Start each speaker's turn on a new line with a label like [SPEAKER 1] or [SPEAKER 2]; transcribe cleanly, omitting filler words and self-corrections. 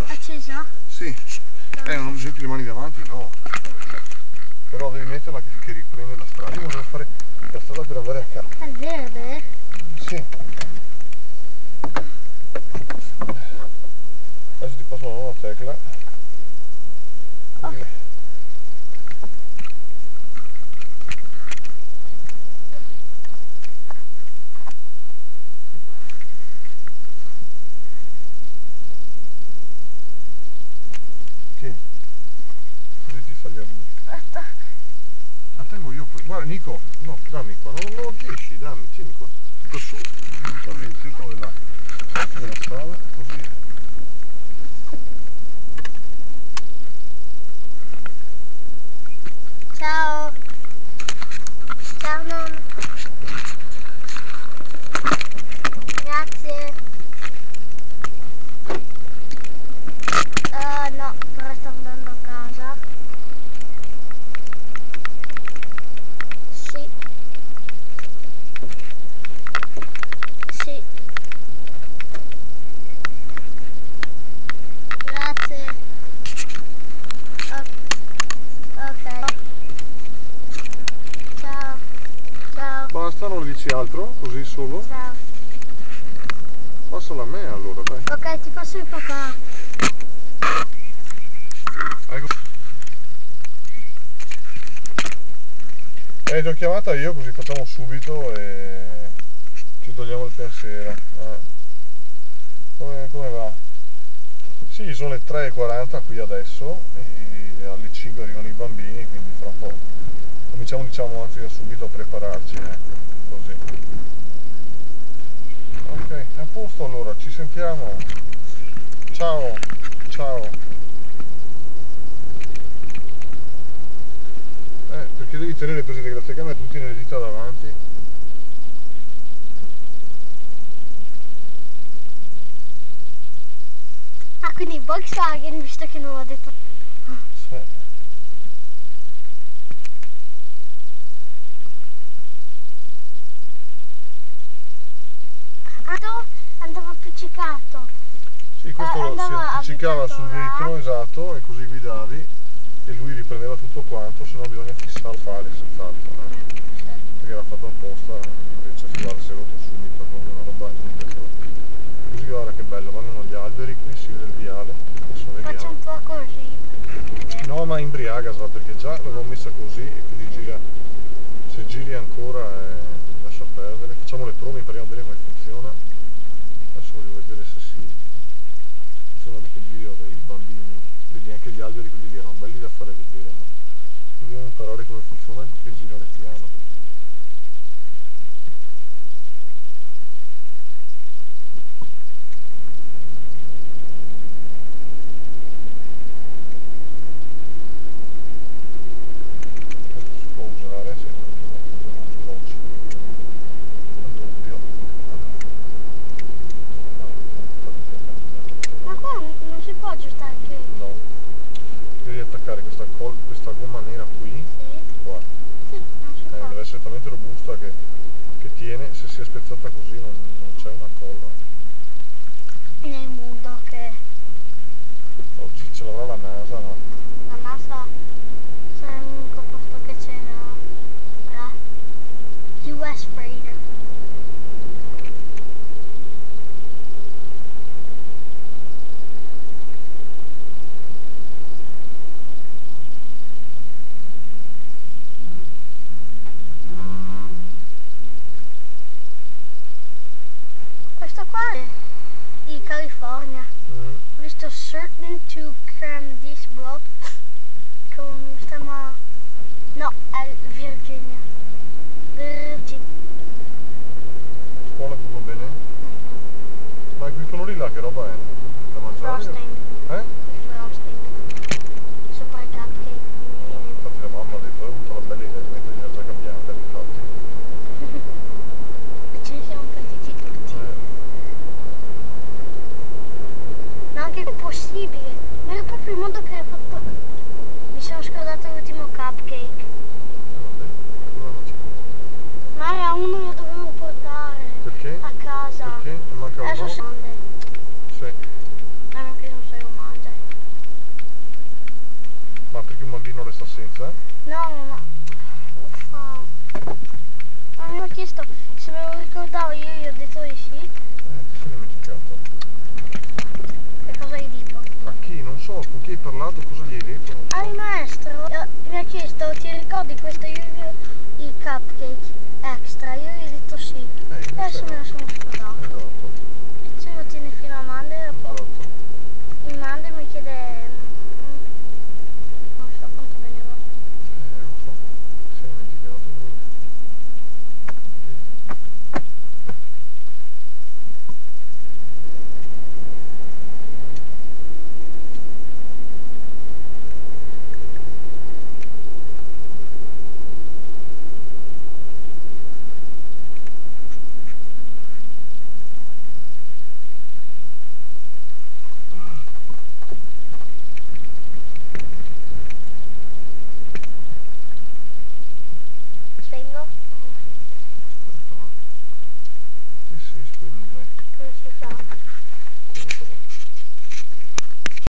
[SPEAKER 1] Accesa?
[SPEAKER 2] Sì. Non metti le mani davanti, no. Però devi metterla che riprende la strada. Io volevo fare la strada per andare a casa.
[SPEAKER 1] È verde?
[SPEAKER 2] Sì. Adesso ti passo una nuova tecla. Così. Sì. Così ti fa gli auguri.
[SPEAKER 1] Aspetta.
[SPEAKER 2] La tengo io qui. Guarda Nico, no, dammi qua, non riesci, dammi, tieni qua. Sto su, guardi il centro della strada, così è.
[SPEAKER 1] Ciao. Ciao nonno. Grazie. No, però sto andando a casa. Sì. Sì. Grazie. Ok. Ciao. Ciao.
[SPEAKER 2] Basta, non dici altro, così solo?
[SPEAKER 1] Ciao.
[SPEAKER 2] Passala a me allora, dai.
[SPEAKER 1] Ok, ti passo il papà.
[SPEAKER 2] Ecco. Ti ho chiamata io così facciamo subito e ci togliamo il pensiero. Come va? Sì, sono le 3:40 qui adesso e alle 5 arrivano i bambini, quindi fra un po' cominciamo, diciamo, anzi da subito a prepararci, ecco, così. Ok, è a posto allora, ci sentiamo. Ciao, ciao. Perché devi tenere presente che la telecamera tu tieni le dita davanti.
[SPEAKER 1] Ah, quindi Volkswagen, visto che non ho detto.
[SPEAKER 2] Sì.
[SPEAKER 1] Andava appiccicato.
[SPEAKER 2] Sì, questo si appiccicava sul vetro, esatto, e così guidavi e lui riprendeva tutto quanto, se no bisogna fissarlo fare senz'altro, perché era fatto apposta, invece guarda, si è rotto subito, proprio una roba niente. Così guarda che bello, vanno gli alberi qui, si vede il viale, adesso vediamo.
[SPEAKER 1] Faccio un po' così.
[SPEAKER 2] No, ma imbriagasla perché già l'avevo messa così e quindi gira, se giri ancora lascia perdere. Facciamo le prove, impariamo bene come funziona. Adesso voglio vedere se si funziona anche il video dei bambini, vedi anche gli alberi quelli erano belli da fare vedere, ma dobbiamo imparare come funziona e girare piano. Attaccare questa gomma nera qui,
[SPEAKER 1] Sì.
[SPEAKER 2] qua,
[SPEAKER 1] Sì, non si può.
[SPEAKER 2] deve essere talmente robusta che tiene, se si è spezzata così non c'è una colla.
[SPEAKER 1] Nel mondo che
[SPEAKER 2] Oggi ce l'avrà la NASA, no?
[SPEAKER 1] la NASA sarà l'unico posto che c'è la US Freighter. Questo qua è di California. Ho visto certain to cram this block con stemma. No, è Virginia.
[SPEAKER 2] Scuola tutto bene? Ma quei colori là che roba è? Da mangiare?
[SPEAKER 1] Frosting.
[SPEAKER 2] Eh?
[SPEAKER 1] Frosting. Sopra i cupcake.
[SPEAKER 2] Infatti la mamma ha detto, hai avuto la bella idea di mettergli la giacca bianca, infatti.
[SPEAKER 1] E ce ne siamo pentiti tutti. Ma anche è possibile. Ma era proprio il modo che hai fatto. Mi sono scordato l'ultimo cupcake.
[SPEAKER 2] Vabbè, cosa non c'è?
[SPEAKER 1] Ma era uno che dovevo portare
[SPEAKER 2] Perché?
[SPEAKER 1] a casa.
[SPEAKER 2] Perché? Manca un
[SPEAKER 1] Adesso
[SPEAKER 2] po'?
[SPEAKER 1] sono
[SPEAKER 2] Sì.
[SPEAKER 1] anche non so.
[SPEAKER 2] senza?
[SPEAKER 1] No, ma... Uffa. Ma mi hanno chiesto se me lo ricordavo, io gli ho detto di sì.
[SPEAKER 2] Ti sei dimenticato.
[SPEAKER 1] E cosa hai detto?
[SPEAKER 2] A chi? Non so, con chi hai parlato, cosa gli hai detto? Non so.
[SPEAKER 1] Al maestro mi ha chiesto, ti ricordi questo i cupcake extra? Io gli ho detto sì.
[SPEAKER 2] Invece
[SPEAKER 1] Adesso me
[SPEAKER 2] no.
[SPEAKER 1] la sono scordata.
[SPEAKER 2] Esatto,
[SPEAKER 1] Se lo tiene fino a Mande e poi
[SPEAKER 2] esatto.
[SPEAKER 1] il Mande mi chiede... non so quanto veniva.
[SPEAKER 2] Non so, ti sei dimenticato.
[SPEAKER 1] Spengo?
[SPEAKER 2] Aspetta, sì, spegni, dai.
[SPEAKER 1] Come si fa?
[SPEAKER 2] Come te lo